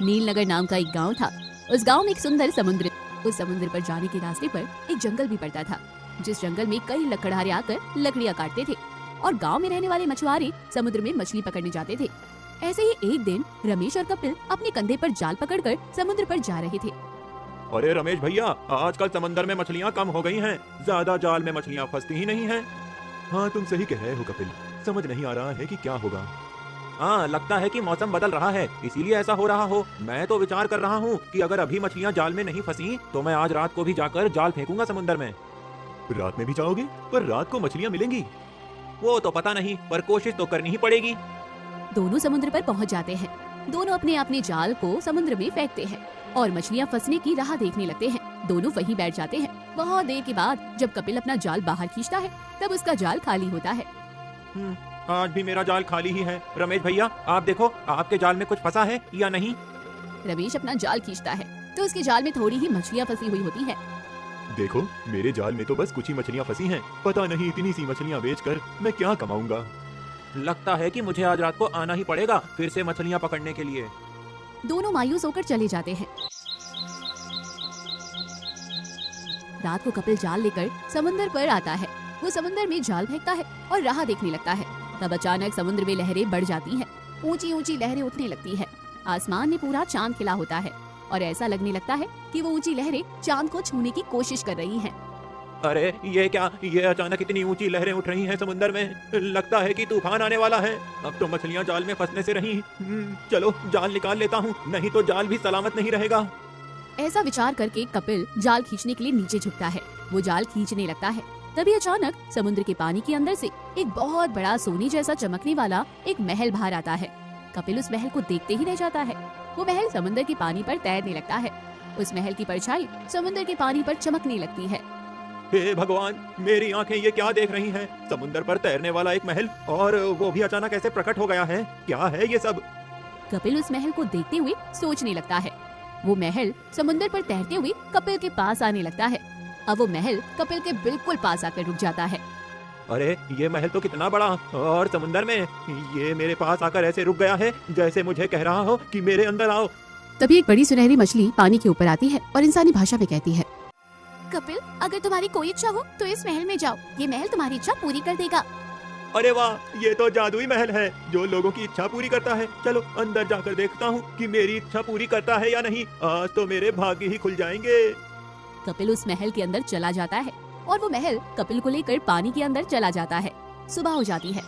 नीलनगर नाम का एक गांव था। उस गांव में एक सुंदर समुद्र, उस समुद्र पर जाने के रास्ते पर एक जंगल भी पड़ता था, जिस जंगल में कई लकड़हारे आकर लकड़ियां काटते थे और गांव में रहने वाले मछुआरे समुद्र में मछली पकड़ने जाते थे। ऐसे ही एक दिन रमेश और कपिल अपने कंधे पर जाल पकड़कर समुद्र पर जा रहे थे। अरे रमेश भैया, आजकल समंदर में मछलियाँ कम हो गई हैं, ज्यादा जाल में मछलियाँ फंसती ही नहीं हैं। हाँ तुम सही कह रहे हो कपिल, समझ नहीं आ रहा है कि क्या होगा। हाँ लगता है कि मौसम बदल रहा है, इसीलिए ऐसा हो रहा हो। मैं तो विचार कर रहा हूँ कि अगर अभी मछलियाँ जाल में नहीं फंसी तो मैं आज रात को भी जाकर जाल फेंकूंगा समुद्र में। रात में भी जाओगे? पर रात को मछलियाँ मिलेंगी? वो तो पता नहीं, पर कोशिश तो करनी ही पड़ेगी। दोनों समुद्र पर पहुंच जाते हैं। दोनों अपने अपने जाल को समुद्र में फेंकते हैं और मछलियां फंसने की राह देखने लगते हैं। दोनों वहीं बैठ जाते हैं। बहुत देर के बाद जब कपिल अपना जाल बाहर खींचता है तब उसका जाल खाली होता है। आज भी मेरा जाल खाली ही है। रमेश भैया आप देखो, आपके जाल में कुछ फंसा है या नहीं? रमेश अपना जाल खींचता है तो उसके जाल में थोड़ी ही मछलियां फंसी हुई होती है। देखो मेरे जाल में तो बस कुछ ही मछलियाँ फंसी हैं। पता नहीं इतनी सी मछलियाँ बेचकर मैं क्या कमाऊंगा। लगता है कि मुझे आज रात को आना ही पड़ेगा फिर से मछलियाँ पकड़ने के लिए। दोनों मायूस होकर चले जाते हैं। रात को कपिल जाल लेकर समुद्र पर आता है। वो समुद्र में जाल फेंकता है और राह देखने लगता है। तब अचानक समुद्र में लहरें बढ़ जाती हैं। ऊंची ऊंची लहरें उठने लगती है। आसमान में पूरा चांद खिला होता है और ऐसा लगने लगता है कि वो ऊंची लहरें चांद को छूने की कोशिश कर रही हैं। अरे ये क्या, ये अचानक इतनी ऊंची लहरें उठ रही हैं समुद्र में। लगता है कि तूफान आने वाला है। अब तो मछलियाँ जाल में फंसने से रही। चलो जाल निकाल लेता हूँ, नहीं तो जाल भी सलामत नहीं रहेगा। ऐसा विचार करके कपिल जाल खींचने के लिए नीचे झुकता है। वो जाल खींचने लगता है। तभी अचानक समुद्र के पानी के अंदर से एक बहुत बड़ा सोने जैसा चमकने वाला एक महल बाहर आता है। कपिल उस महल को देखते ही रह जाता है। वो महल समुद्र के पानी पर तैरने लगता है। उस महल की परछाई समुद्र के पानी पर चमकने लगती है। हे भगवान, मेरी आंखें ये क्या देख रही हैं? समुद्र पर तैरने वाला एक महल, और वो भी अचानक ऐसे प्रकट हो गया है। क्या है ये सब? कपिल उस महल को देखते हुए सोचने लगता है। वो महल समुद्र पर तैरते हुए कपिल के पास आने लगता है। अब वो महल कपिल के बिल्कुल पास आकर रुक जाता है। अरे ये महल तो कितना बड़ा, और समुद्र में ये मेरे पास आकर ऐसे रुक गया है जैसे मुझे कह रहा हो कि मेरे अंदर आओ। तभी एक बड़ी सुनहरी मछली पानी के ऊपर आती है और इंसानी भाषा में कहती है, कपिल अगर तुम्हारी कोई इच्छा हो तो इस महल में जाओ, ये महल तुम्हारी इच्छा पूरी कर देगा। अरे वाह, ये तो जादुई महल है जो लोगों की इच्छा पूरी करता है। चलो अंदर जाकर देखता हूँ कि मेरी इच्छा पूरी करता है या नहीं। आज तो मेरे भाग्य ही खुल जाएंगे। कपिल उस महल के अंदर चला जाता है और वो महल कपिल को लेकर पानी के अंदर चला जाता है। सुबह हो जाती है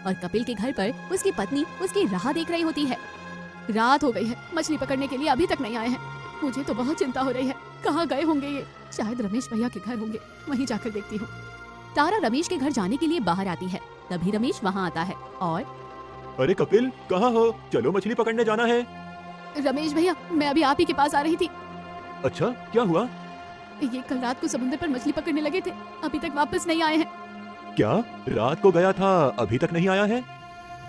और कपिल के घर पर उसकी पत्नी उसकी राह देख रही होती है। रात हो गई है, मछली पकड़ने के लिए अभी तक नहीं आए हैं। मुझे तो बहुत चिंता हो रही है, कहाँ गए होंगे ये? शायद रमेश भैया के घर होंगे, वहीं जाकर देखती हूँ। तारा रमेश के घर जाने के लिए बाहर आती है। तभी रमेश वहाँ आता है और अरे कपिल कहाँ हो? चलो मछली पकड़ने जाना है। रमेश भैया मैं अभी आप ही के पास आ रही थी। अच्छा क्या हुआ? ये कल रात को समुद्र पर मछली पकड़ने लगे थे, अभी तक वापस नहीं आए हैं। क्या रात को गया था, अभी तक नहीं आया है?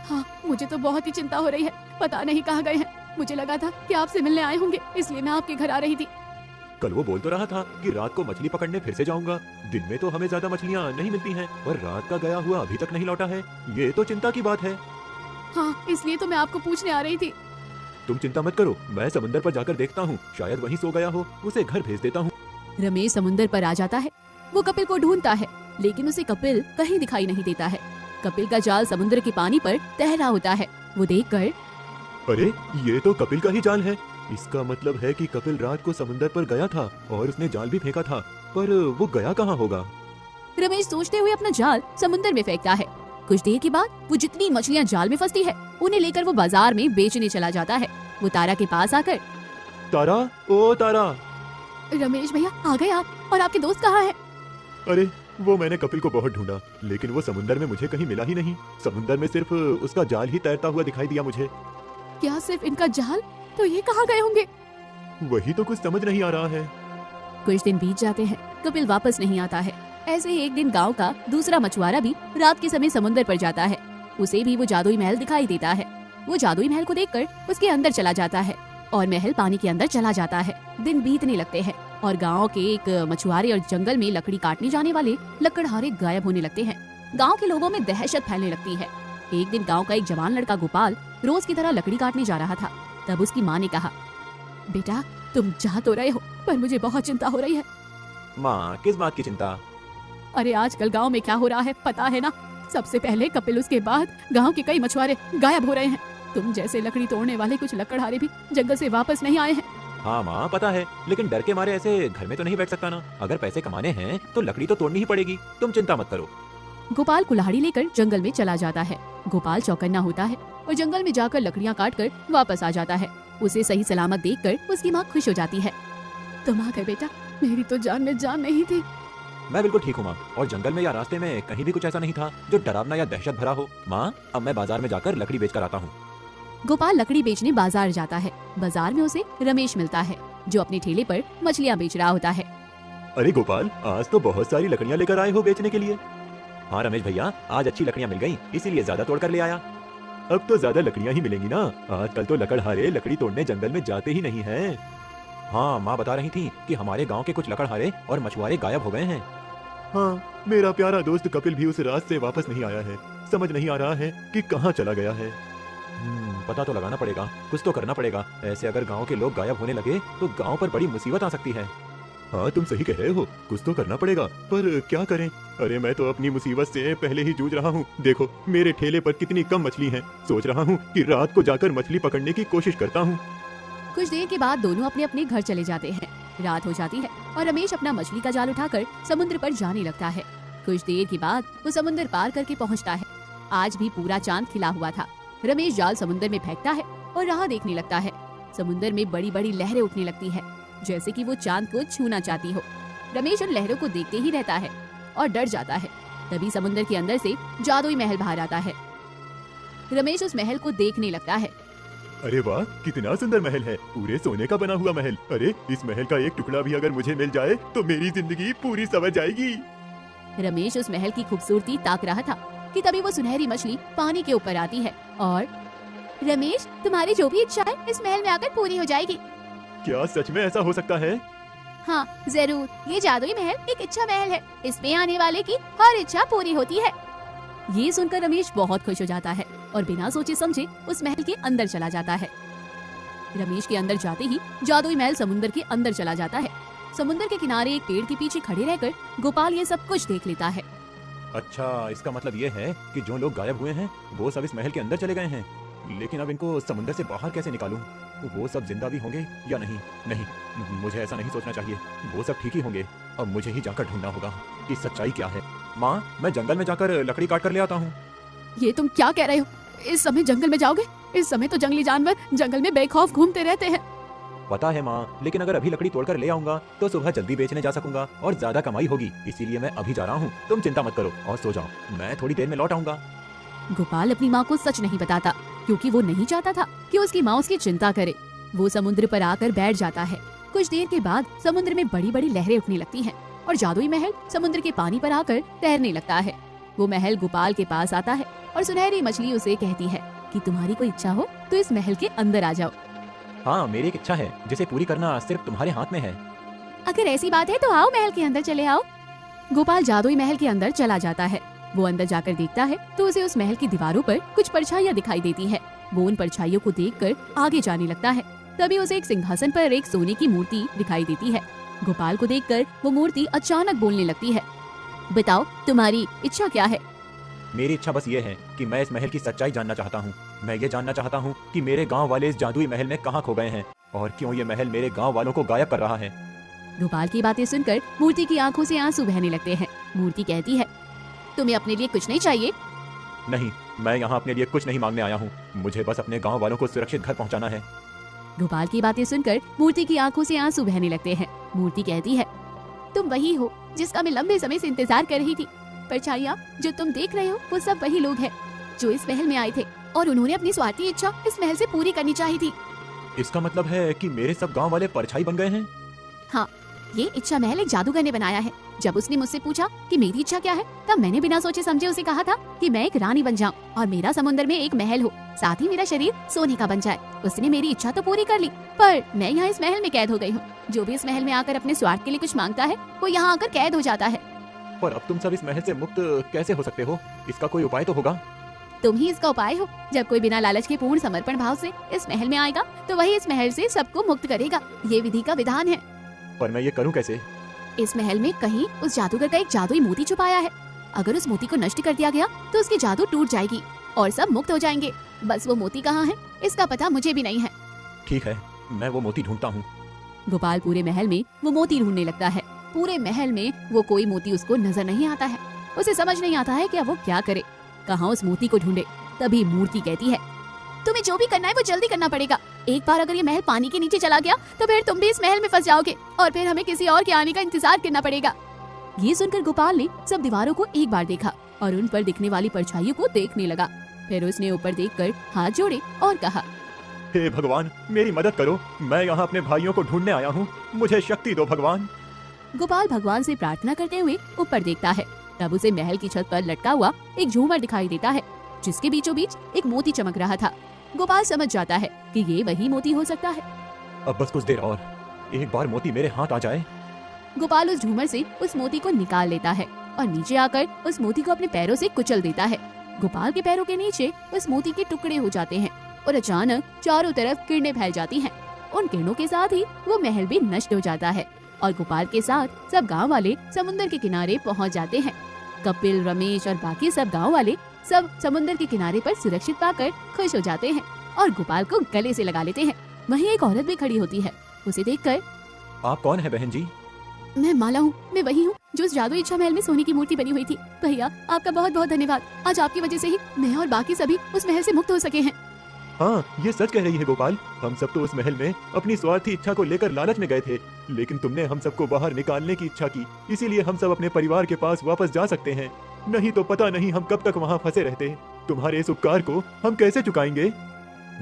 हाँ मुझे तो बहुत ही चिंता हो रही है, पता नहीं कहाँ गए हैं। मुझे लगा था कि आपसे मिलने आए होंगे, इसलिए मैं आपके घर आ रही थी। कल वो बोल तो रहा था कि रात को मछली पकड़ने फिर से जाऊंगा। दिन में तो हमें ज्यादा मछलियाँ नहीं मिलती हैं, और रात का गया हुआ अभी तक नहीं लौटा है। ये तो चिंता की बात है। हाँ इसलिए तो मैं आपको पूछने आ रही थी। तुम चिंता मत करो, मैं समुद्र पर जाकर देखता हूँ, शायद वहीं सो गया हो, उसे घर भेज देता हूँ। रमेश समुद्र पर आ जाता है। वो कपिल को ढूंढता है, लेकिन उसे कपिल कहीं दिखाई नहीं देता है। कपिल का जाल समुद्र के पानी पर तैर रहा होता है। वो देखकर अरे ये तो कपिल का ही जाल है। इसका मतलब है कि कपिल रात को समुद्र पर गया था और उसने जाल भी फेंका था, पर वो गया कहाँ होगा? रमेश सोचते हुए अपना जाल समुद्र में फेंकता है। कुछ देर के बाद वो जितनी मछलियाँ जाल में फंसती है उन्हें लेकर वो बाजार में बेचने चला जाता है। वो तारा के पास आकर, तारा, ओ तारा। रमेश भैया आ गए आप, और आपके दोस्त कहाँ है? अरे वो मैंने कपिल को बहुत ढूंढा, लेकिन वो समुद्र में मुझे कहीं मिला ही नहीं। समुद्र में सिर्फ उसका जाल ही तैरता हुआ दिखाई दिया मुझे। क्या सिर्फ इनका जाल? तो ये कहाँ गए होंगे? वही तो कुछ समझ नहीं आ रहा है। कुछ दिन बीत जाते हैं, कपिल वापस नहीं आता है। ऐसे ही एक दिन गांव का दूसरा मछुआरा भी रात के समय समुद्र पर जाता है। उसे भी वो जादुई महल दिखाई देता है। वो जादुई महल को देखकर उसके अंदर चला जाता है और महल पानी के अंदर चला जाता है। दिन बीतने लगते हैं और गांव के एक मछुआरे और जंगल में लकड़ी काटने जाने वाले लकड़हारे गायब होने लगते हैं। गांव के लोगों में दहशत फैलने लगती है। एक दिन गांव का एक जवान लड़का गोपाल रोज की तरह लकड़ी काटने जा रहा था। तब उसकी माँ ने कहा, बेटा तुम जा तो रहे हो पर मुझे बहुत चिंता हो रही है। माँ किस बात की चिंता? अरे आजकल गांव में क्या हो रहा है पता है ना? सबसे पहले कपिल, उसके बाद गांव के कई मछुआरे गायब हो रहे हैं। तुम जैसे लकड़ी तोड़ने वाले कुछ लकड़हारे भी जंगल से वापस नहीं आए हैं। हाँ माँ पता है, लेकिन डर के मारे ऐसे घर में तो नहीं बैठ सकता ना। अगर पैसे कमाने हैं तो लकड़ी तो तोड़नी ही पड़ेगी। तुम चिंता मत करो। गोपाल कुल्हाड़ी लेकर जंगल में चला जाता है। गोपाल चौकन्ना होता है और जंगल में जाकर लकड़ियाँ काट कर वापस आ जाता है। उसे सही सलामत देखकर उसकी माँ खुश हो जाती है। तुम आ गए बेटा, मेरी तो जान में जान नहीं थी। मैं बिल्कुल ठीक हूँ माँ, और जंगल में या रास्ते में कहीं भी कुछ ऐसा नहीं था जो डरावना या दहशत भरा हो। माँ अब मैं बाजार में जाकर लकड़ी बेच कर आता हूँ। गोपाल लकड़ी बेचने बाजार जाता है। बाजार में उसे रमेश मिलता है जो अपने ठेले पर मछलियाँ बेच रहा होता है। अरे गोपाल, आज तो बहुत सारी लकड़ियाँ लेकर आए हो बेचने के लिए। हाँ रमेश भैया, आज अच्छी लकड़ियाँ मिल गयी, इसीलिए ज्यादा तोड़ कर ले आया। अब तो ज्यादा लकड़ियाँ ही मिलेंगी ना, आजकल तो लकड़हारे लकड़ी तोड़ने जंगल में जाते ही नहीं हैं। हाँ माँ बता रही थी कि हमारे गांव के कुछ लकड़हारे और मछुआरे गायब हो गए हैं। हाँ, मेरा प्यारा दोस्त कपिल भी उस रात से वापस नहीं आया है। समझ नहीं आ रहा है कि कहाँ चला गया है। पता तो लगाना पड़ेगा, कुछ तो करना पड़ेगा। ऐसे अगर गांव के लोग गायब होने लगे तो गांव पर बड़ी मुसीबत आ सकती है। हाँ तुम सही कह रहे हो, कुछ तो करना पड़ेगा, पर क्या करें? अरे मैं तो अपनी मुसीबत से पहले ही जूझ रहा हूँ। देखो मेरे ठेले पर कितनी कम मछली है। सोच रहा हूँ कि रात को जाकर मछली पकड़ने की कोशिश करता हूँ। कुछ देर के बाद दोनों अपने अपने घर चले जाते हैं। रात हो जाती है और रमेश अपना मछली का जाल उठाकर समुद्र पर जाने लगता है। कुछ देर के बाद वो समुद्र पार करके पहुँचता है। आज भी पूरा चांद खिला हुआ था। रमेश जाल समुद्र में फेंकता है और राह देखने लगता है। समुद्र में बड़ी बड़ी लहरें उठने लगती है, जैसे कि वो चांद को छूना चाहती हो। रमेश उन लहरों को देखते ही रहता है और डर जाता है। तभी समुद्र के अंदर से जादुई महल बाहर आता है। रमेश उस महल को देखने लगता है। अरे वाह, कितना सुंदर महल है, पूरे सोने का बना हुआ महल। अरे इस महल का एक टुकड़ा भी अगर मुझे मिल जाए तो मेरी जिंदगी पूरी संवर जाएगी। रमेश उस महल की खूबसूरती ताक रहा था कि तभी वो सुनहरी मछली पानी के ऊपर आती है और रमेश, तुम्हारी जो भी इच्छा है इस महल में आकर पूरी हो जाएगी। क्या सच में ऐसा हो सकता है? हाँ जरूर, ये जादुई महल एक इच्छा महल है। इसमें आने वाले की हर इच्छा पूरी होती है। ये सुनकर रमेश बहुत खुश हो जाता है और बिना सोचे समझे उस महल के अंदर चला जाता है। रमेश के अंदर जाते ही जादुई महल समुद्र के अंदर चला जाता है। समुद्र के किनारे एक पेड़ के पीछे खड़े रहकर गोपाल ये सब कुछ देख लेता है। अच्छा, इसका मतलब ये है कि जो लोग गायब हुए हैं वो सब इस महल के अंदर चले गए हैं। लेकिन अब इनको समुद्र से बाहर कैसे निकालूं? वो सब जिंदा भी होंगे या नहीं? नहीं, मुझे ऐसा नहीं सोचना चाहिए। वो सब ठीक ही होंगे। अब मुझे ही जाकर ढूंढना होगा कि सच्चाई क्या है। माँ, मैं जंगल में जाकर लकड़ी काट कर ले आता हूँ। ये तुम क्या कह रहे हो? इस समय जंगल में जाओगे? इस समय तो जंगली जानवर जंगल में बेखौफ घूमते रहते हैं। पता है माँ, लेकिन अगर अभी लकड़ी तोड़कर ले आऊंगा तो सुबह जल्दी बेचने जा सकूंगा और ज्यादा कमाई होगी। इसीलिए मैं अभी जा रहा हूँ। तुम चिंता मत करो और सो जाओ, मैं थोड़ी देर में लौट आऊंगा। गोपाल अपनी माँ को सच नहीं बताता क्योंकि वो नहीं चाहता था कि उसकी माँ उसकी चिंता करे। वो समुद्र पर आकर बैठ जाता है। कुछ देर के बाद समुद्र में बड़ी बड़ी लहरें उठने लगती हैं और जादुई महल समुद्र के पानी पर आकर तैरने लगता है। वो महल गोपाल के पास आता है और सुनहरी मछली उसे कहती है कि तुम्हारी कोई इच्छा हो तो इस महल के अंदर आ जाओ। हाँ, मेरी एक इच्छा है जिसे पूरी करना सिर्फ तुम्हारे हाथ में है। अगर ऐसी बात है तो आओ, महल के अंदर चले आओ। गोपाल जादुई महल के अंदर चला जाता है। वो अंदर जाकर देखता है तो उसे उस महल की दीवारों पर कुछ परछाइयां दिखाई देती है। वो उन परछाइयों को देखकर आगे जाने लगता है। तभी उसे एक सिंहासन पर एक सोने की मूर्ति दिखाई देती है। गोपाल को देखकर वो मूर्ति अचानक बोलने लगती है। बताओ, तुम्हारी इच्छा क्या है? मेरी इच्छा बस ये है कि मैं इस महल की सच्चाई जानना चाहता हूँ। मैं ये जानना चाहता हूँ कि मेरे गांव वाले इस जादुई महल में कहाँ खो गए हैं और क्यों ये महल मेरे गांव वालों को गायब कर रहा है। गोपाल की बातें सुनकर मूर्ति की आंखों से आंसू बहने लगते हैं। मूर्ति कहती है, तुम्हें अपने लिए कुछ नहीं चाहिए? नहीं, मैं यहाँ अपने लिए कुछ नहीं मांगने आया हूँ। मुझे बस अपने गाँव वालों को सुरक्षित घर पहुँचाना है। गोपाल की बातें सुनकर मूर्ति की आंखों से आंसू बहने लगते हैं। मूर्ति कहती है, तुम वही हो जिसका मैं लंबे समय से इंतजार कर रही थी। परछाइयाँ जो तुम देख रहे हो वो सब वही लोग हैं जो इस महल में आए थे और उन्होंने अपनी स्वार्थी इच्छा इस महल से पूरी करनी चाहिए थी। इसका मतलब है कि मेरे सब गांव वाले परछाई बन गए हैं? हाँ, ये इच्छा महल एक जादूगर ने बनाया है। जब उसने मुझसे पूछा कि मेरी इच्छा क्या है, तब मैंने बिना सोचे समझे उसे कहा था कि मैं एक रानी बन जाऊं और मेरा समुद्र में एक महल हो, साथ ही मेरा शरीर सोने का बन जाए। उसने मेरी इच्छा तो पूरी कर ली, पर मैं यहाँ इस महल में कैद हो गई हूँ। जो भी इस महल में आकर अपने स्वार्थ के लिए कुछ मांगता है वो यहाँ आकर कैद हो जाता है। पर अब तुम सब इस महल से मुक्त कैसे हो सकते हो? इसका कोई उपाय तो होगा। तुम ही इसका उपाय हो। जब कोई बिना लालच के पूर्ण समर्पण भाव से इस महल में आएगा तो वही इस महल से सबको मुक्त करेगा। ये विधि का विधान है। पर मैं ये करूं कैसे? इस महल में कहीं उस जादूगर का एक जादुई मोती छुपाया है। अगर उस मोती को नष्ट कर दिया गया तो उसकी जादू टूट जाएगी और सब मुक्त हो जाएंगे। बस वो मोती कहाँ है इसका पता मुझे भी नहीं है। ठीक है, मैं वो मोती ढूंढता हूँ। गोपाल पूरे महल में वो मोती ढूंढने लगता है। पूरे महल में वो कोई मोती उसको नजर नहीं आता है। उसे समझ नहीं आता है कि अब वो क्या करे, कहाँ उस मोती को ढूंढे। तभी मूर्ति कहती है, तुम्हें जो भी करना है वो जल्दी करना पड़ेगा। एक बार अगर ये महल पानी के नीचे चला गया तो फिर तुम भी इस महल में फंस जाओगे और फिर हमें किसी और के आने का इंतजार करना पड़ेगा। ये सुनकर गोपाल ने सब दीवारों को एक बार देखा और उन पर दिखने वाली परछाइयों को देखने लगा। फिर उसने ऊपर देखकर हाथ जोड़े और कहा, हे भगवान, मेरी मदद करो। मैं यहाँ अपने भाइयों को ढूंढने आया हूँ। मुझे शक्ति दो भगवान। गोपाल भगवान से प्रार्थना करते हुए ऊपर देखता है। तब उसे महल की छत पर लटका हुआ एक झूमर दिखाई देता है जिसके बीचों बीच एक मोती चमक रहा था। गोपाल समझ जाता है कि ये वही मोती हो सकता है। अब बस कुछ देर और, एक बार मोती मेरे हाथ आ जाए। गोपाल उस झूमर से उस मोती को निकाल लेता है और नीचे आकर उस मोती को अपने पैरों से कुचल देता है। गोपाल के पैरों के नीचे उस मोती के टुकड़े हो जाते हैं और अचानक चारों तरफ किरणें फैल जाती हैं। उन किरणों के साथ ही वो महल भी नष्ट हो जाता है और गोपाल के साथ सब गांव वाले समुद्र के किनारे पहुंच जाते हैं। कपिल, रमेश और बाकी सब गांव वाले सब समुद्र के किनारे पर सुरक्षित पाकर खुश हो जाते हैं और गोपाल को गले से लगा लेते हैं। वहीं एक औरत भी खड़ी होती है। उसे देखकर, आप कौन है बहन जी? मैं माला हूँ। मैं वही हूँ जो उस जादुई इच्छा महल में सोने की मूर्ति बनी हुई थी। भैया, आपका बहुत बहुत धन्यवाद। आज आपकी वजह से ही मैं और बाकी सभी उस महल से मुक्त हो सके हैं। हाँ, ये सच कह रही है गोपाल। हम सब तो उस महल में अपनी स्वार्थी इच्छा को लेकर लालच में गए थे, लेकिन तुमने हम सबको बाहर निकालने की इच्छा की। इसीलिए हम सब अपने परिवार के पास वापस जा सकते हैं। नहीं तो पता नहीं हम कब तक वहाँ फंसे रहते। तुम्हारे इस उपकार को हम कैसे चुकाएंगे?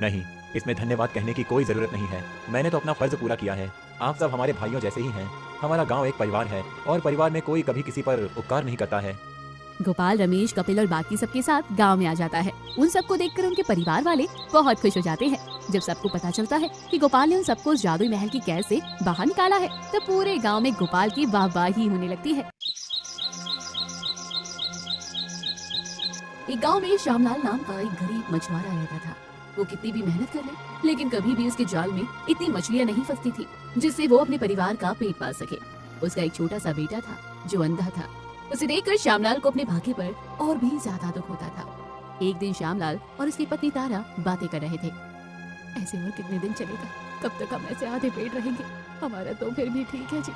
नहीं, इसमें धन्यवाद कहने की कोई जरूरत नहीं है। मैंने तो अपना फर्ज पूरा किया है। आप सब हमारे भाइयों जैसे ही हैं। हमारा गांव एक परिवार है और परिवार में कोई कभी किसी पर उपकार नहीं करता है। गोपाल, रमेश, कपिल और बाकी सबके साथ गांव में आ जाता है। उन सबको देखकर उनके परिवार वाले बहुत खुश हो जाते हैं। जब सबको पता चलता है कि गोपाल ने उन सबको उस जादुई महल की कैद से बाहर निकाला है तो पूरे गांव में गोपाल की वाहवाही होने लगती है। एक गांव में श्यामलाल नाम का एक गरीब मछुआरा रहता था। वो कितनी भी मेहनत कर ले लेकिन कभी भी उसके जाल में इतनी मछलियाँ नहीं फंसती थी जिससे वो अपने परिवार का पेट पाल सके। उसका एक छोटा सा बेटा था जो अंधा था। उसे देखकर श्यामलाल को अपने भाग्य पर और भी ज्यादा दुख होता था। एक दिन श्यामलाल और उसकी पत्नी तारा बातें कर रहे थे। ऐसे और कितने दिन चलेगा? कब तक हम ऐसे आधे पेट रहेंगे? हमारा तो फिर भी ठीक है जी,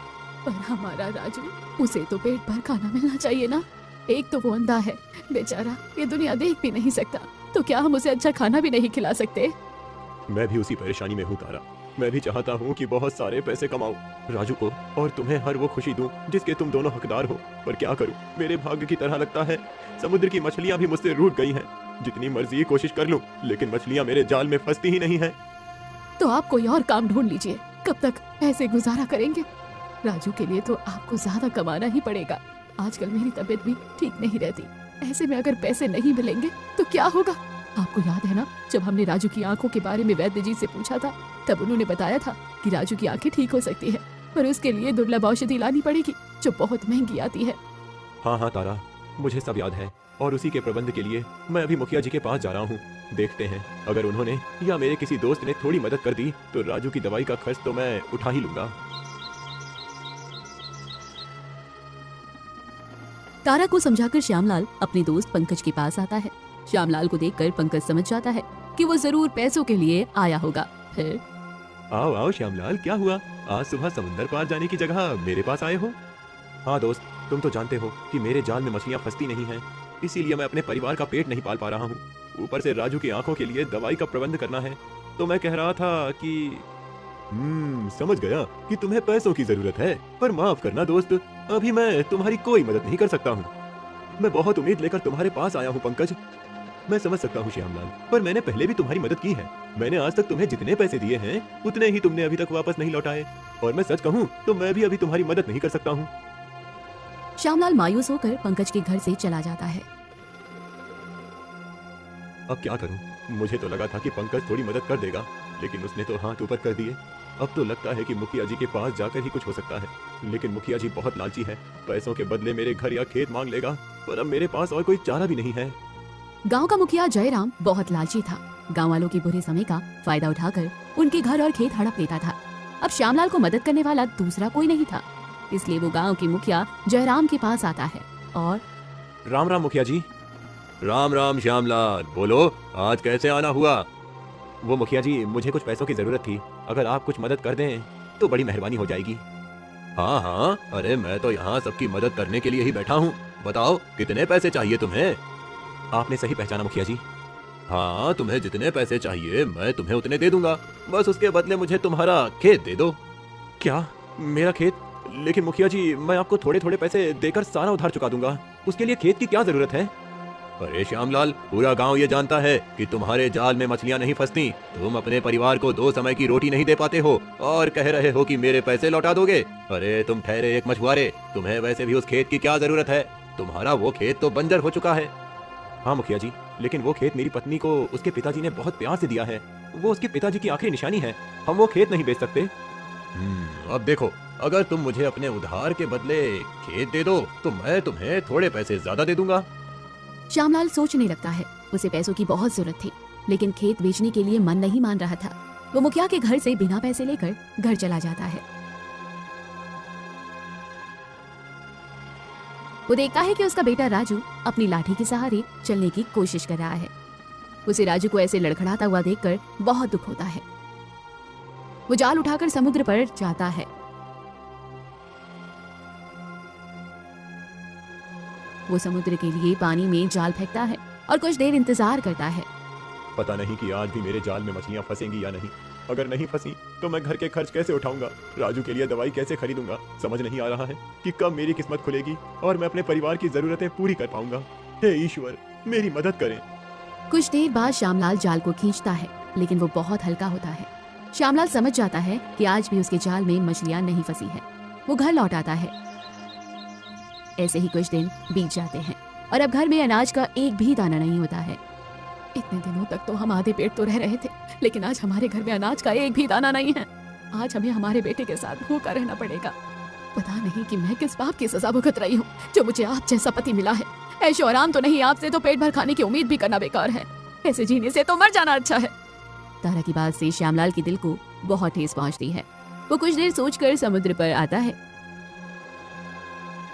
पर हमारा राजू, उसे तो पेट भर खाना मिलना चाहिए ना। एक तो वो अंधा है बेचारा, ये दुनिया देख भी नहीं सकता, तो क्या हम उसे अच्छा खाना भी नहीं खिला सकते? मैं भी उसी परेशानी में हूँ तारा। मैं भी चाहता हूँ कि बहुत सारे पैसे कमाऊं, राजू को और तुम्हें हर वो खुशी दूं जिसके तुम दोनों हकदार हो। पर क्या करूं, मेरे भाग्य की तरह लगता है समुद्र की मछलियाँ भी मुझसे रूठ गई हैं। जितनी मर्जी कोशिश कर लूं, लेकिन मछलियाँ मेरे जाल में फंसती ही नहीं हैं। तो आप कोई और काम ढूंढ लीजिए। कब तक ऐसे गुजारा करेंगे? राजू के लिए तो आपको ज्यादा कमाना ही पड़ेगा। आजकल मेरी तबीयत भी ठीक नहीं रहती। ऐसे में अगर पैसे नहीं मिलेंगे तो क्या होगा? आपको याद है ना, जब हमने राजू की आंखों के बारे में वैद्य जी से पूछा था, तब उन्होंने बताया था कि राजू की आंखें ठीक हो सकती है, पर उसके लिए दुर्लभ औषधि लानी पड़ेगी जो बहुत महंगी आती है। हाँ हाँ तारा, मुझे सब याद है और उसी के प्रबंध के लिए मैं अभी मुखिया जी के पास जा रहा हूँ। देखते हैं, अगर उन्होंने या मेरे किसी दोस्त ने थोड़ी मदद कर दी तो राजू की दवाई का खर्च तो मैं उठा ही लूंगा। तारा को समझाकर श्यामलाल अपने दोस्त पंकज के पास आता है। श्यामलाल को देखकर पंकज समझ जाता है कि वो जरूर पैसों के लिए आया होगा। फिर आओ आओ श्यामलाल, क्या हुआ? आज सुबह समुंदर पार जाने की जगह मेरे पास आए हो? हाँ दोस्त, तुम तो जानते हो कि मेरे जाल में मछलियाँ फंसती नहीं हैं, इसीलिए मैं अपने परिवार का पेट नहीं पाल पा रहा हूँ। ऊपर से राजू की आंखों के लिए दवाई का प्रबंध करना है। तो मैं कह रहा था कि समझ गया कि तुम्हें पैसों की जरूरत है, पर माफ करना दोस्त, अभी मैं तुम्हारी कोई मदद नहीं कर सकता हूँ। मैं बहुत उम्मीद लेकर तुम्हारे पास आया हूँ पंकज। मैं समझ सकता हूँ श्यामलाल, पर मैंने पहले भी तुम्हारी मदद की है। मैंने आज तक तुम्हें जितने पैसे दिए हैं उतने ही तुमने अभी तक वापस नहीं लौटाए, और मैं सच कहूँ तो मैं भी अभी तुम्हारी मदद नहीं कर सकता हूँ। श्यामलाल मायूस होकर पंकज के घर से चला जाता है। अब क्या करूँ? मुझे तो लगा था कि पंकज थोड़ी मदद कर देगा, लेकिन उसने तो हाथ ऊपर कर दिए। अब तो लगता है कि मुखिया जी के पास जाकर ही कुछ हो सकता है, लेकिन मुखिया जी बहुत लालची है। पैसों के बदले मेरे घर या खेत मांग लेगा, पर अब मेरे पास और कोई चारा भी नहीं है। गांव का मुखिया जयराम बहुत लालची था। गांव वालों के बुरे समय का फायदा उठाकर उनके घर और खेत हड़प लेता था। अब श्यामलाल को मदद करने वाला दूसरा कोई नहीं था, इसलिए वो गांव के मुखिया जयराम के पास आता है और राम राम मुखिया जी। राम राम श्यामलाल, बोलो आज कैसे आना हुआ? वो मुखिया जी, मुझे कुछ पैसों की जरूरत थी, अगर आप कुछ मदद कर दें तो बड़ी मेहरबानी हो जाएगी। हाँ हाँ, अरे मैं तो यहाँ सबकी मदद करने के लिए ही बैठा हूँ। बताओ कितने पैसे चाहिए तुम्हें? आपने सही पहचाना मुखिया जी। हाँ, तुम्हें जितने पैसे चाहिए मैं तुम्हें उतने दे दूंगा, बस उसके बदले मुझे तुम्हारा खेत दे दो। क्या, मेरा खेत? लेकिन मुखिया जी, मैं आपको थोड़े थोड़े पैसे देकर सारा उधार चुका दूंगा, उसके लिए खेत की क्या जरूरत है? अरे श्यामलाल, पूरा गांव ये जानता है कि तुम्हारे जाल में मछलियां नहीं फंसती। तुम अपने परिवार को 2 समय की रोटी नहीं दे पाते हो और कह रहे हो कि मेरे पैसे लौटा दोगे। अरे तुम ठहरे एक मछुआरे, तुम्हें वैसे भी उस खेत की क्या जरूरत है? तुम्हारा वो खेत तो बंजर हो चुका है। हाँ मुखिया जी, लेकिन वो खेत मेरी पत्नी को उसके पिताजी ने बहुत प्यार से दिया है, वो उसके पिताजी की आखिरी निशानी है, हम वो खेत नहीं बेच सकते। अब देखो, अगर तुम मुझे अपने उधार के बदले खेत दे दो तो मैं तुम्हें थोड़े पैसे ज्यादा दे दूंगा। श्यामलाल सोचने लगता है। उसे पैसों की बहुत जरूरत थी, लेकिन खेत बेचने के लिए मन नहीं मान रहा था। वो मुखिया के घर से बिना पैसे लेकर घर चला जाता है। वो देखता है कि उसका बेटा राजू अपनी लाठी के सहारे चलने की कोशिश कर रहा है। उसे राजू को ऐसे लड़खड़ाता हुआ देखकर बहुत दुख होता है। वो जाल उठाकर समुद्र पर जाता है। वो समुद्र के लिए पानी में जाल फेंकता है और कुछ देर इंतजार करता है। पता नहीं कि आज भी मेरे जाल में मछलियां फंसेंगी या नहीं। अगर नहीं फंसी तो मैं घर के खर्च कैसे उठाऊंगा, राजू के लिए दवाई कैसे खरीदूंगा। समझ नहीं आ रहा है कि कब मेरी किस्मत खुलेगी और मैं अपने परिवार की जरूरतें पूरी कर पाऊंगा। हे ईश्वर, मेरी मदद करें। कुछ देर बाद श्यामलाल जाल को खींचता है, लेकिन वो बहुत हल्का होता है। श्यामलाल समझ जाता है कि आज भी उसके जाल में मछलियां नहीं फंसी है। वो घर लौट आता है। ऐसे ही कुछ दिन बीत जाते हैं और अब घर में अनाज का एक भी दाना नहीं होता है। इतने दिनों तक तो हम आधे पेट तो रह रहे थे, लेकिन आज हमारे घर में अनाज का एक भी दाना नहीं है। आज हमें हमारे बेटे के साथ भूखा रहना पड़ेगा। पता नहीं कि मैं किस पाप की सजा भुगत रही हूँ जो मुझे आप जैसा पति मिला है। ऐशो आराम तो नहीं, आपसे तो पेट भर खाने की उम्मीद भी करना बेकार है। ऐसे जीने से तो मर जाना अच्छा है। तारा की बात से श्यामलाल के दिल को बहुत ठेस पहुंचती है। वो कुछ देर सोचकर समुद्र पर आता है।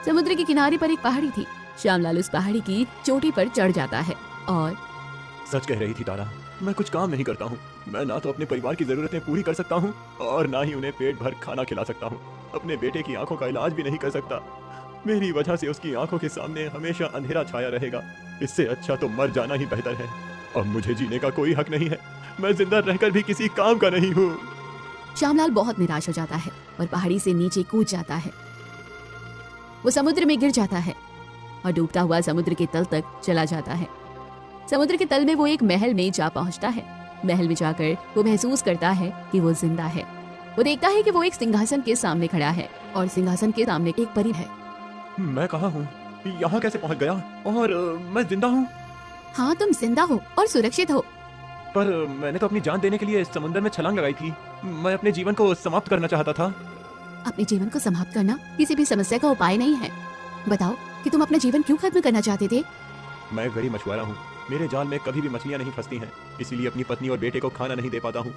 समुद्र के किनारे पर एक पहाड़ी थी। श्यामलाल उस पहाड़ी की चोटी पर चढ़ जाता है और सच कह रही थी तारा, मैं कुछ काम नहीं करता हूँ। मैं ना तो अपने परिवार की जरूरतें पूरी कर सकता हूँ और ना ही उन्हें पेट भर खाना खिला सकता हूँ। अपने बेटे की आंखों का इलाज भी नहीं कर सकता। मेरी वजह से उसकी आंखों के सामने हमेशा अंधेरा छाया रहेगा। इससे अच्छा तो मर जाना ही बेहतर है। अब मुझे जीने का कोई हक नहीं है। मैं जिंदा रहकर भी किसी काम का नहीं हूँ। श्यामलाल बहुत निराश हो जाता है और पहाड़ी से नीचे कूद जाता है। वो समुद्र में गिर जाता है और डूबता हुआ समुद्र के तल तक चला जाता है। समुद्र के तल में वो एक महल में जा पहुंचता है। महल में जाकर वो महसूस करता है कि वो जिंदा है। वो देखता है कि वो एक सिंहासन के सामने खड़ा है और सिंहासन के सामने एक परी है। मैं कहाँ हूँ? यहाँ कैसे पहुँच गया? और मैं जिंदा हूँ? हाँ, तुम जिंदा हो और सुरक्षित हो। पर मैंने तो अपनी जान देने के लिए समुद्र में छलांग लगाई थी। मैं अपने जीवन को समाप्त करना चाहता था। अपने जीवन को समाप्त करना किसी भी समस्या का उपाय नहीं है। बताओ कि तुम अपना जीवन क्यों खत्म करना चाहते थे? मैं गरीब मछुआरा हूँ। मेरे जाल में कभी भी मछलियाँ नहीं फंसती हैं, इसीलिए अपनी पत्नी और बेटे को खाना नहीं दे पाता हूँ।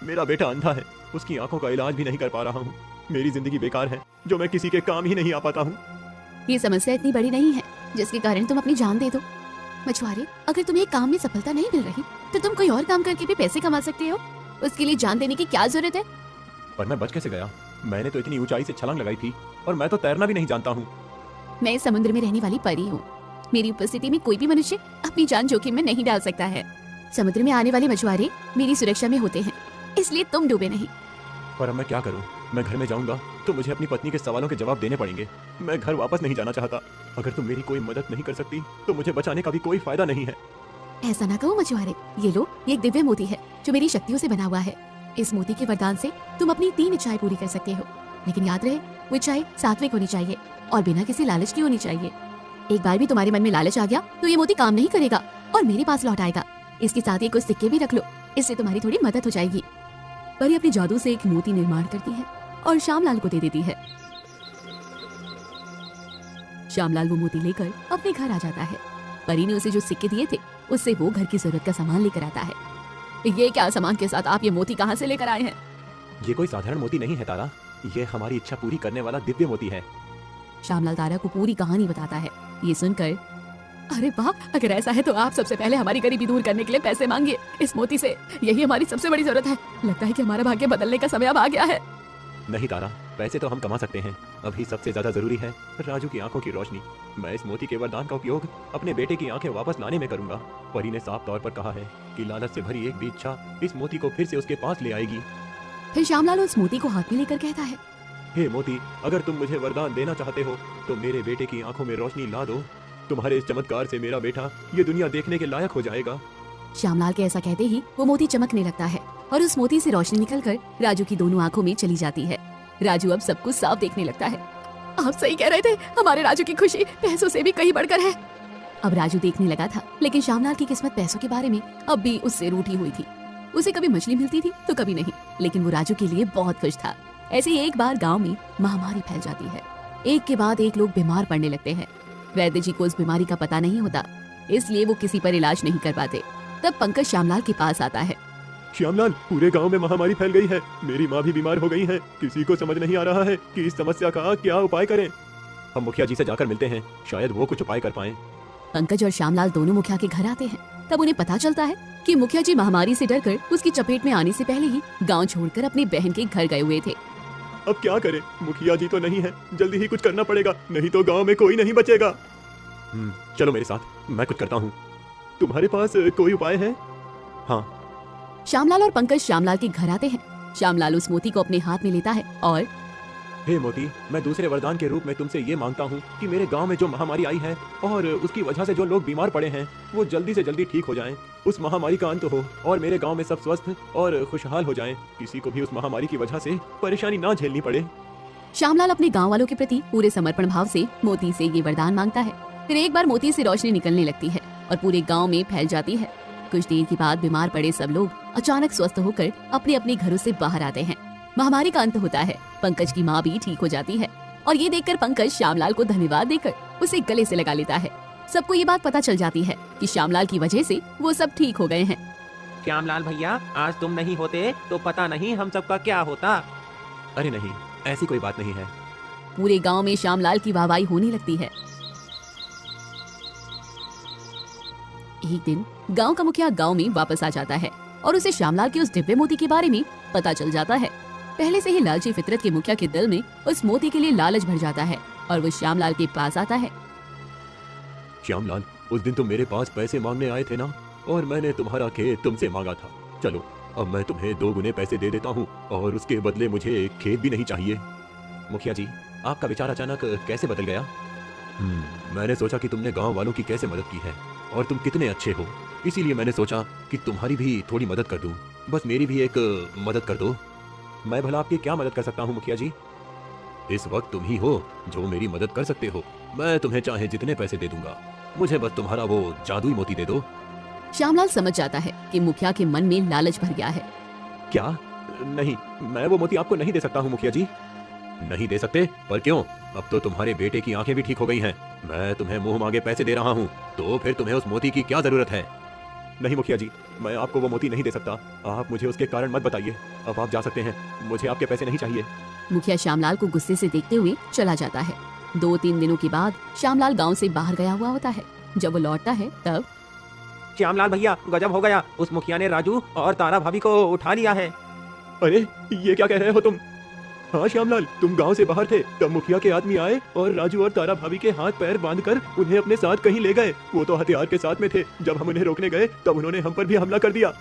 मेरा बेटा अंधा है, उसकी आंखों का इलाज भी नहीं कर पा रहा हूँ। मेरी जिंदगी बेकार है जो मैं किसी के काम ही नहीं आ पाता हूँ। ये समस्या इतनी बड़ी नहीं है जिसके कारण तुम अपनी जान दे दो। मछुआरे, अगर तुम्हें काम में सफलता नहीं मिल रही तो तुम कोई और काम करके भी पैसे कमा सकते हो। उसके लिए जान देने की क्या जरूरत है? पर मैं बच कैसे गया? मैंने तो इतनी ऊंचाई से छलांग लगाई थी और मैं तो तैरना भी नहीं जानता हूँ। मैं समुद्र में रहने वाली परी हूँ। मेरी उपस्थिति में कोई भी मनुष्य अपनी जान जोखिम में नहीं डाल सकता है। समुद्र में आने वाले मछुआरे मेरी सुरक्षा में होते हैं, इसलिए तुम डूबे नहीं। पर अब मैं क्या करूँ? मैं घर में जाऊंगा तो मुझे अपनी पत्नी के सवालों के जवाब देने पड़ेंगे। मैं घर वापस नहीं जाना चाहता। अगर तुम मेरी कोई मदद नहीं कर सकती तो मुझे बचाने का भी कोई फायदा नहीं है। ऐसा ना कहो मछुआरे, ये लो, ये एक दिव्य मोती है जो मेरी शक्तियों से बना हुआ है। इस मोती के वरदान से तुम अपनी 3 इच्छाएं पूरी कर सकते हो, लेकिन याद रहे वो इच्छाएं सात्विक होनी चाहिए और बिना किसी लालच की होनी चाहिए। एक बार भी तुम्हारे मन में लालच आ गया तो ये मोती काम नहीं करेगा और मेरे पास लौट आएगा। इसके साथ ही कुछ सिक्के भी रख लो, इससे तुम्हारी थोड़ी मदद हो जाएगी। परी अपने जादू से एक मोती निर्माण करती है और श्यामलाल को दे देती है। श्यामलाल वो मोती लेकर अपने घर आ जाता है। परी ने उसे जो सिक्के दिए थे उससे वो घर की जरूरत का सामान लेकर आता है। ये क्या सामान के साथ आप ये मोती कहाँ से लेकर आए हैं? ये कोई साधारण मोती नहीं है तारा, ये हमारी इच्छा पूरी करने वाला दिव्य मोती है। श्यामलाल तारा को पूरी कहानी बताता है। ये सुनकर, अरे वाह, अगर ऐसा है तो आप सबसे पहले हमारी गरीबी दूर करने के लिए पैसे मांगिए इस मोती से। यही हमारी सबसे बड़ी जरूरत है। लगता है कि हमारा भाग्य बदलने का समय अब आ गया है। नहीं तारा, पैसे तो हम कमा सकते हैं, अभी सबसे ज्यादा जरूरी है राजू की आंखों की रोशनी। मैं इस मोती के वरदान का उपयोग अपने बेटे की आंखें वापस लाने में करूंगा। परी ने साफ तौर पर कहा है कि लालच से भरी एक भी इच्छा इस मोती को फिर से उसके पास ले आएगी। फिर श्यामलाल उस मोती को हाथ में लेकर कहता है, हे मोती, अगर तुम मुझे वरदान देना चाहते हो तो मेरे बेटे की आंखों में रोशनी ला दो। तुम्हारे इस चमत्कार से मेरा बेटा ये दुनिया देखने के लायक हो जाएगा। श्यामलाल के ऐसा कहते ही वो मोती चमकने लगता है और उस मोती से रोशनी निकलकर राजू की दोनों आंखों में चली जाती है। राजू अब सब कुछ साफ देखने लगता है। आप सही कह रहे थे, हमारे राजू की खुशी पैसों से भी कहीं बढ़कर है। अब राजू देखने लगा था, लेकिन श्यामलाल की किस्मत पैसों के बारे में अब भी उससे रूठी हुई थी। उसे कभी मछली मिलती थी तो कभी नहीं, लेकिन वो राजू के लिए बहुत खुश था। ऐसे ही एक बार गांव में महामारी फैल जाती है। एक के बाद एक लोग बीमार पड़ने लगते हैं। वैद्य जी को उस बीमारी का पता नहीं होता, इसलिए वो किसी पर इलाज नहीं कर पाते। तब पंकज श्यामलाल के पास आता है। श्यामलाल, पूरे गांव में महामारी फैल गई है, मेरी माँ भी बीमार हो गई है। किसी को समझ नहीं आ रहा है कि इस समस्या का क्या उपाय करें। हम मुखिया जी से जाकर मिलते हैं, शायद वो कुछ उपाय कर पाएं। पंकज और श्यामलाल दोनों मुखिया के घर आते हैं। तब उन्हें पता चलता है कि मुखिया जी महामारी से डरकर उसकी चपेट में आने से पहले ही गांव छोड़कर अपनी बहन के घर गए हुए थे। अब क्या करें, मुखिया जी तो नहीं है, जल्दी ही कुछ करना पड़ेगा, नहीं तो गांव में कोई नहीं बचेगा। चलो मेरे साथ, मैं कुछ करता हूँ। तुम्हारे पास कोई उपाय है? हाँ। श्यामलाल और पंकज श्यामलाल के घर आते हैं। श्यामलाल उस मोती को अपने हाथ में लेता है और, हे मोती, मैं दूसरे वरदान के रूप में तुमसे ये मांगता हूँ कि मेरे गांव में जो महामारी आई है और उसकी वजह से जो लोग बीमार पड़े हैं वो जल्दी से जल्दी ठीक हो जाएं। उस महामारी का अंत हो और मेरे गांव में सब स्वस्थ और खुशहाल हो जाएं। किसी को भी उस महामारी की वजह से परेशानी ना झेलनी पड़े। श्यामलाल अपने गाँव वालों के प्रति पूरे समर्पण भाव से मोती से ये वरदान मांगता है। फिर एक बार मोती से रोशनी निकलने लगती है और पूरे गाँव में फैल जाती है। कुछ देर के बाद बीमार पड़े सब लोग अचानक स्वस्थ होकर अपने अपने घरों से बाहर आते हैं। महामारी का अंत होता है। पंकज की माँ भी ठीक हो जाती है और ये देखकर पंकज श्यामलाल को धन्यवाद देकर उसे गले से लगा लेता है। सबको ये बात पता चल जाती है कि श्यामलाल की वजह से वो सब ठीक हो गए हैं। श्यामलाल भैया, आज तुम नहीं होते तो पता नहीं हम सबका क्या होता। अरे नहीं, ऐसी कोई बात नहीं है। पूरे गांव में श्यामलाल की वाहवाही होने लगती है। एक दिन गांव का मुखिया गांव में वापस आ जाता है और उसे श्यामलाल के उस दिव्य मोती के बारे में पता चल जाता है। पहले से ही लालची फितरत के मुखिया के दिल में उस मोती के लिए लालच भर जाता है और वो श्यामलाल के पास आता है। श्यामलाल, उस दिन तुम मेरे पास पैसे मांगने आए थे ना, और मैंने तुम्हारा खेत तुमसे मांगा था। चलो, अब मैं तुम्हें 2 गुने पैसे दे देता हूँ और उसके बदले मुझे खेत भी नहीं चाहिए। मुखिया जी, आपका विचार अचानक कैसे बदल गया? मैंने सोचा कि तुमने गांव वालों की कैसे मदद की है और तुम कितने अच्छे हो, इसीलिए मैंने सोचा कि तुम्हारी भी थोड़ी मदद कर दूं। बस मेरी भी एक मदद कर दो। मैं भला आपकी क्या मदद कर सकता हूँ मुखिया जी? इस वक्त तुम ही हो जो मेरी मदद कर सकते हो। मैं तुम्हें चाहे जितने पैसे दे दूंगा, मुझे बस तुम्हारा वो जादुई मोती दे दो। श्यामलाल समझ जाता है कि मुखिया के मन में लालच भर गया है। क्या? नहीं, मैं वो मोती आपको नहीं दे सकता हूँ मुखिया जी। नहीं दे सकते? पर क्यों? अब तो तुम्हारे बेटे की आंखें भी ठीक हो गई हैं। मैं तुम्हें मुंह मांगे पैसे दे रहा हूँ, तो फिर तुम्हें उस मोती की क्या जरूरत है? नहीं मुखिया जी, मैं आपको वो मोती नहीं दे सकता। आप मुझे उसके कारण मत बताइए। अब आप जा सकते हैं, मुझे आपके पैसे नहीं चाहिए। मुखिया श्यामलाल को गुस्से से देखते हुए चला जाता है। 2-3 दिनों के बाद श्यामलाल गांव से बाहर गया हुआ होता है। जब वो लौटता है तब, श्यामलाल भैया, गजब हो गया, उस मुखिया ने राजू और तारा भाभी को उठा लिया है। अरे, ये क्या कह रहे हो तुम? हाँ श्यामलाल, तुम गांव से बाहर थे तब मुखिया के आदमी आए और राजू और तारा भाभी के हाथ पैर बांधकर उन्हें अपने साथ कहीं ले गए। वो तो हथियार के साथ में थे। जब हम उन्हें रोकने गए तब उन्होंने हम पर भी हमला कर दिया।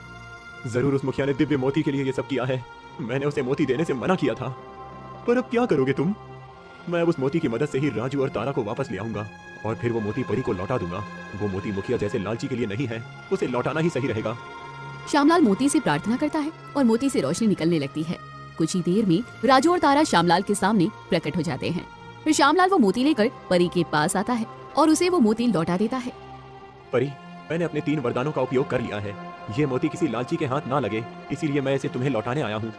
जरूर उस मुखिया ने दिव्य मोती के लिए ये सब किया है। मैंने उसे मोती देने से मना किया था, पर अब क्या करोगे तुम? मैं उस मोती की मदद से ही राजू और तारा को वापस ले आऊंगा और फिर वो मोती परी को लौटा दूंगा। वो मोती मुखिया जैसे लालची के लिए नहीं है, उसे लौटाना ही सही रहेगा। श्यामलाल मोती से प्रार्थना करता है और मोती से रोशनी निकलने लगती है। कुछ ही देर में राजू और तारा श्यामलाल के सामने प्रकट हो जाते हैं। फिर श्यामलाल वो मोती लेकर परी के पास आता है और उसे वो मोती लौटा देता है। परी, मैंने अपने 3 वरदानों का उपयोग कर लिया है। ये मोती किसी लालची के हाथ ना लगे, इसीलिए मैं इसे तुम्हें लौटाने आया हूँ।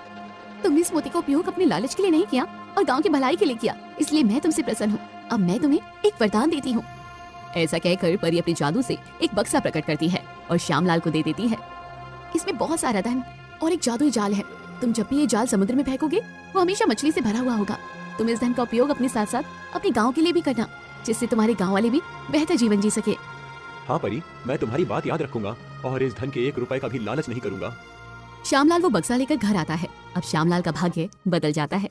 तुमने इस मोती का उपयोग अपने लालच के लिए नहीं किया और गांव की भलाई के लिए किया, इसलिए मैं तुमसे प्रसन्न हूँ। अब मैं तुम्हें एक वरदान देती हूँ। ऐसा कहकर परी अपने जादू से एक बक्सा प्रकट करती है और श्यामलाल को दे देती है। इसमें बहुत सारा धन और एक जादुई जाल है। तुम जब भी ये जाल समुद्र में फेंकोगे वो हमेशा मछली से भरा हुआ होगा। तुम इस धन का उपयोग अपने साथ साथ अपने गाँव के लिए भी करना, जिससे तुम्हारे गाँव वाले भी बेहतर जीवन जी सके। हाँ परी, मैं तुम्हारी बात याद रखूंगा और इस धन के 1 रुपए का भी लालच नहीं करूंगा। श्यामलाल वो बक्सा लेकर घर आता है। अब श्यामलाल का भाग्य बदल जाता है।